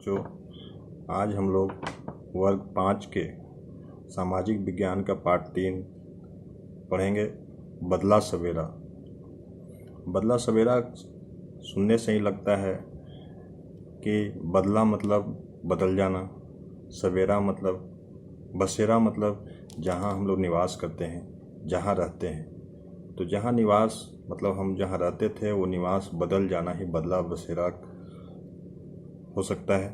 बच्चों, आज हम लोग वर्ग 5 के सामाजिक विज्ञान का पाठ 3 पढ़ेंगे। बदला सवेरा। बदला सवेरा सुनने से ही लगता है कि बदला मतलब बदल जाना, सवेरा मतलब बसेरा मतलब जहाँ हम लोग निवास करते हैं, जहाँ रहते हैं। तो जहाँ निवास मतलब हम जहाँ रहते थे वो निवास बदल जाना ही बदला बसेरा हो सकता है।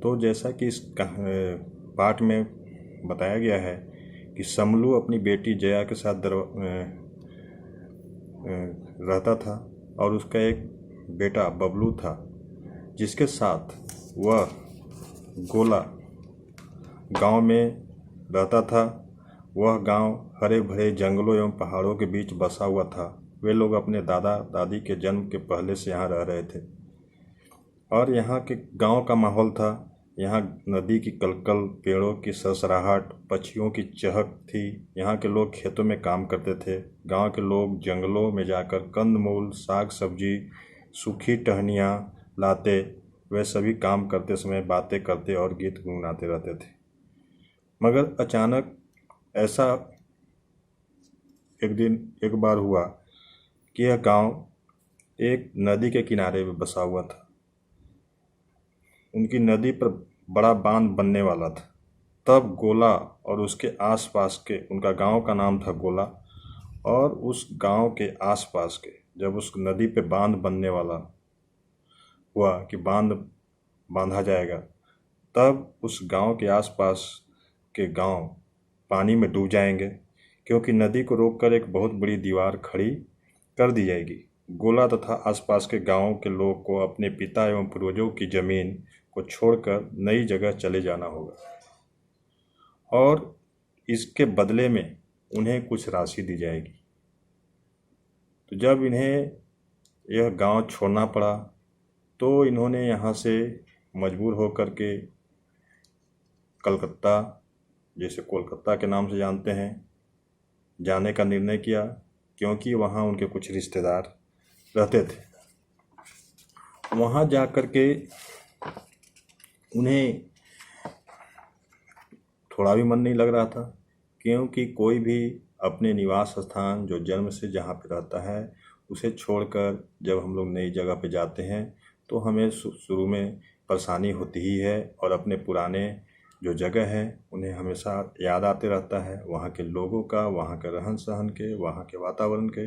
तो जैसा कि इस पाठ में बताया गया है कि समलू अपनी बेटी जया के साथ रहता था और उसका एक बेटा बबलू था, जिसके साथ वह गोला गांव में रहता था। वह गांव हरे भरे जंगलों एवं पहाड़ों के बीच बसा हुआ था। वे लोग अपने दादा दादी के जन्म के पहले से यहाँ रह रहे थे और यहाँ के गांव का माहौल था। यहाँ नदी की कलकल, पेड़ों की सरसराहट, पक्षियों की चहक थी। यहाँ के लोग खेतों में काम करते थे। गांव के लोग जंगलों में जाकर कंदमूल, साग सब्जी, सूखी टहनियाँ लाते। वे सभी काम करते समय बातें करते और गीत गुनगुनाते रहते थे। मगर अचानक ऐसा एक बार हुआ कि यह गांव एक नदी के किनारे में बसा हुआ था। उनकी नदी पर बड़ा बांध बनने वाला था। तब गोला और उसके आसपास के, उनका गांव का नाम था गोला, और उस गांव के आसपास के, जब उस नदी पे बांध बनने वाला हुआ कि बांध बांधा जाएगा, तब उस गांव के आसपास के गांव पानी में डूब जाएंगे, क्योंकि नदी को रोककर एक बहुत बड़ी दीवार खड़ी कर दी जाएगी। गोला तथा आसपास के गांवों के लोग को अपने पिता एवं पूर्वजों की जमीन को छोड़कर नई जगह चले जाना होगा और इसके बदले में उन्हें कुछ राशि दी जाएगी। तो जब इन्हें यह गांव छोड़ना पड़ा तो इन्होंने यहाँ से मजबूर होकर के कलकत्ता, जैसे कोलकाता के नाम से जानते हैं, जाने का निर्णय किया, क्योंकि वहाँ उनके कुछ रिश्तेदार रहते थे। वहाँ जा कर के उन्हें थोड़ा भी मन नहीं लग रहा था, क्योंकि कोई भी अपने निवास स्थान जो जन्म से जहाँ पे रहता है उसे छोड़कर जब हम लोग नई जगह पे जाते हैं तो हमें शुरू में परेशानी होती ही है और अपने पुराने जो जगह है उन्हें हमेशा याद आते रहता है। वहाँ के लोगों का, वहाँ के रहन सहन के, वहाँ के वातावरण के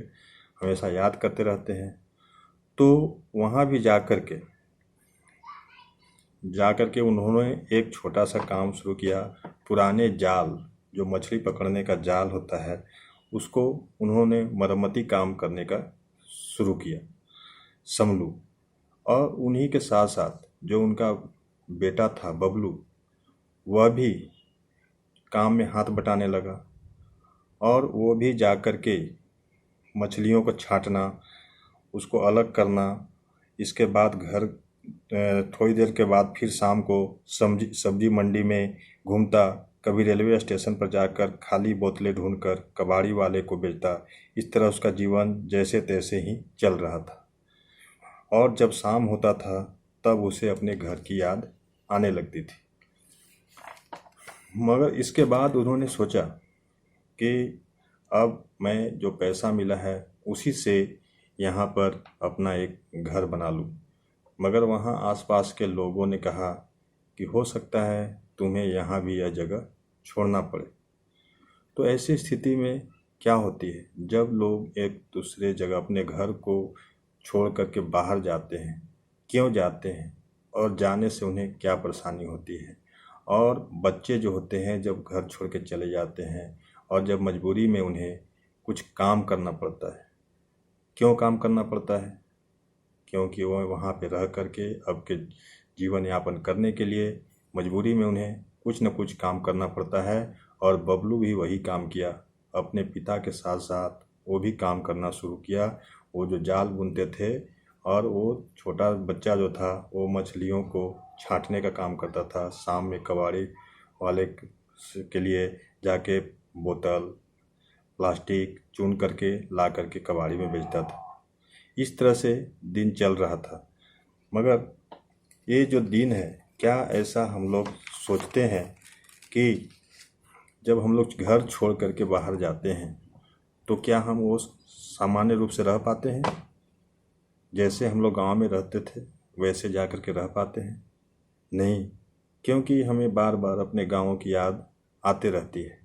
हमेशा याद करते रहते हैं। तो वहाँ भी जा कर के उन्होंने एक छोटा सा काम शुरू किया। पुराने जाल, जो मछली पकड़ने का जाल होता है, उसको उन्होंने मरम्मती काम करने का शुरू किया, समलू। और उन्हीं के साथ साथ जो उनका बेटा था बबलू, वह भी काम में हाथ बटाने लगा और वो भी जा कर के मछलियों को छांटना, उसको अलग करना। इसके बाद घर थोड़ी देर के बाद फिर शाम को सब्जी मंडी में घूमता, कभी रेलवे स्टेशन पर जाकर खाली बोतलें ढूंढकर कबाड़ी वाले को बेचता। इस तरह उसका जीवन जैसे तैसे ही चल रहा था और जब शाम होता था तब उसे अपने घर की याद आने लगती थी। मगर इसके बाद उन्होंने सोचा कि अब मैं जो पैसा मिला है उसी से यहाँ पर अपना एक घर बना लूँ। मगर वहाँ आसपास के लोगों ने कहा कि हो सकता है तुम्हें यहाँ भी यह जगह छोड़ना पड़े। तो ऐसी स्थिति में क्या होती है, जब लोग एक दूसरे जगह अपने घर को छोड़ करके बाहर जाते हैं, क्यों जाते हैं और जाने से उन्हें क्या परेशानी होती है। और बच्चे जो होते हैं जब घर छोड़ के चले जाते हैं और जब मजबूरी में उन्हें कुछ काम करना पड़ता है, क्यों काम करना पड़ता है, क्योंकि वह वहाँ पे रह करके अब के जीवन यापन करने के लिए मजबूरी में उन्हें कुछ न कुछ काम करना पड़ता है। और बबलू भी वही काम किया, अपने पिता के साथ साथ वो भी काम करना शुरू किया। वो जो जाल बुनते थे और वो छोटा बच्चा जो था वो मछलियों को छांटने का काम करता था। शाम में कबाड़ी वाले के लिए जाके बोतल, प्लास्टिक चुन करके ला करके कबाड़ी में बेचता था। इस तरह से दिन चल रहा था। मगर ये जो दिन है, क्या ऐसा हम लोग सोचते हैं कि जब हम लोग घर छोड़ करके बाहर जाते हैं तो क्या हम वो सामान्य रूप से रह पाते हैं? जैसे हम लोग गांव में रहते थे वैसे जा कर के रह पाते हैं? नहीं, क्योंकि हमें बार बार अपने गाँव की याद आते रहती है।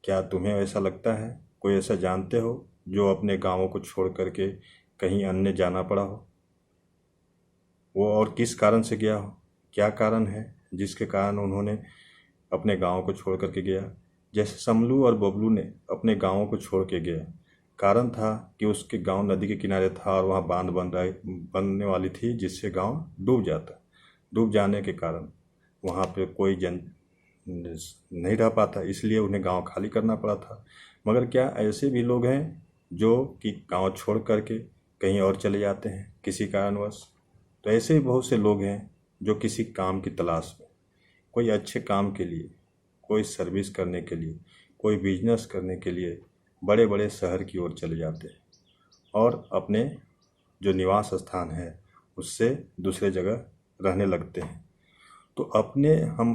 क्या तुम्हें ऐसा लगता है? कोई ऐसा जानते हो जो अपने गाँव को छोड़ करके कहीं अन्य जाना पड़ा हो? वो और किस कारण से गया हो? क्या कारण है जिसके कारण उन्होंने अपने गाँव को छोड़ करके गया? जैसे समलू और बबलू ने अपने गाँव को छोड़ के गया, कारण था कि उसके गांव नदी के किनारे था और वहाँ बांध बनने वाली थी जिससे गांव डूब जाता। डूब जाने के कारण वहाँ पे कोई जन नहीं रह पाता, इसलिए उन्हें गांव खाली करना पड़ा था। मगर क्या ऐसे भी लोग हैं जो कि गांव छोड़ करके कहीं और चले जाते हैं किसी कारणवश? तो ऐसे भी बहुत से लोग हैं जो किसी काम की तलाश में, कोई अच्छे काम के लिए, कोई सर्विस करने के लिए, कोई बिजनेस करने के लिए बड़े बड़े शहर की ओर चले जाते हैं और अपने जो निवास स्थान है उससे दूसरे जगह रहने लगते हैं। तो अपने हम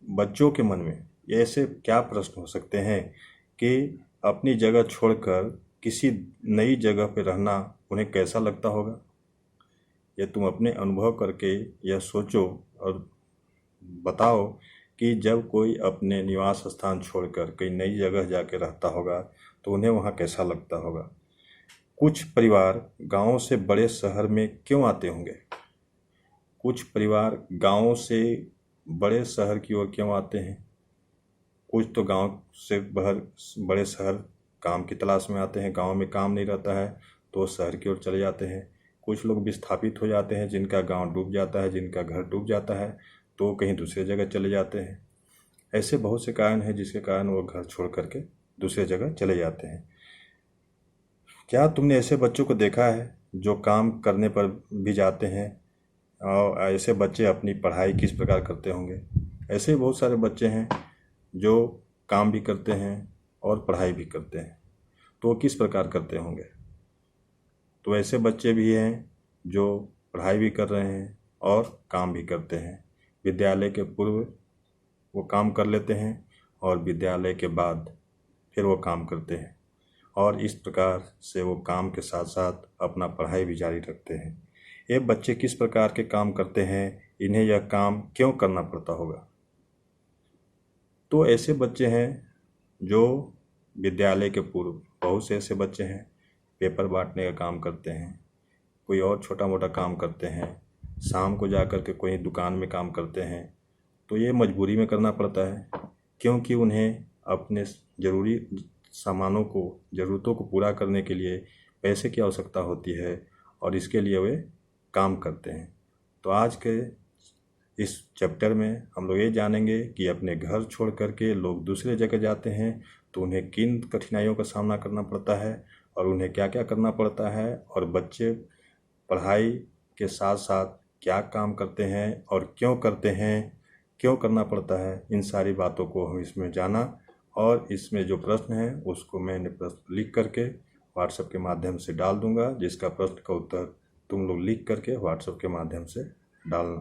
बच्चों के मन में ऐसे क्या प्रश्न हो सकते हैं कि अपनी जगह छोड़कर किसी नई जगह पर रहना उन्हें कैसा लगता होगा? ये तुम अपने अनुभव करके यह सोचो और बताओ कि जब कोई अपने निवास स्थान छोड़कर कई नई जगह जाके रहता होगा तो उन्हें वहाँ कैसा लगता होगा। कुछ परिवार गांव से बड़े शहर में क्यों आते होंगे? कुछ परिवार गांव से बड़े शहर की ओर क्यों आते हैं? कुछ तो गांव से बाहर बड़े शहर काम की तलाश में आते हैं, गांव में काम नहीं रहता है तो शहर की ओर चले जाते हैं। कुछ लोग विस्थापित हो जाते हैं, जिनका गांव डूब जाता है, जिनका घर डूब जाता है तो कहीं दूसरे जगह चले जाते हैं। ऐसे बहुत से कारण हैं जिसके कारण वो घर छोड़ करके दूसरे जगह चले जाते हैं। क्या तुमने ऐसे बच्चों को देखा है जो काम करने पर भी जाते हैं? और ऐसे बच्चे अपनी पढ़ाई किस प्रकार करते होंगे? ऐसे बहुत सारे बच्चे हैं जो काम भी करते हैं और पढ़ाई भी करते हैं, तो वो किस प्रकार करते होंगे? तो ऐसे बच्चे भी हैं जो पढ़ाई भी कर रहे हैं और काम भी करते हैं। विद्यालय के पूर्व वो काम कर लेते हैं और विद्यालय के बाद फिर वो काम करते हैं और इस प्रकार से वो काम के साथ साथ अपना पढ़ाई भी जारी रखते हैं। ये बच्चे किस प्रकार के काम करते हैं, इन्हें यह काम क्यों करना पड़ता होगा? तो ऐसे बच्चे हैं जो विद्यालय के पूर्व, बहुत से ऐसे बच्चे हैं पेपर बांटने का काम करते हैं, कोई और छोटा मोटा काम करते हैं, शाम को जा कर के कोई दुकान में काम करते हैं। तो ये मजबूरी में करना पड़ता है क्योंकि उन्हें अपने ज़रूरी सामानों को, ज़रूरतों को पूरा करने के लिए पैसे की आवश्यकता होती है और इसके लिए वे काम करते हैं। तो आज के इस चैप्टर में हम लोग ये जानेंगे कि अपने घर छोड़ करके लोग दूसरे जगह जाते हैं तो उन्हें किन कठिनाइयों का सामना करना पड़ता है और उन्हें क्या क्या करना पड़ता है, और बच्चे पढ़ाई के साथ साथ क्या काम करते हैं और क्यों करते हैं, क्यों करना पड़ता है। इन सारी बातों को हम इसमें जाना और इसमें जो प्रश्न है उसको मैंने प्रश्न लिख करके व्हाट्सएप के माध्यम से डाल दूंगा, जिसका प्रश्न का उत्तर तुम लोग लिख करके व्हाट्सएप के माध्यम से डालना।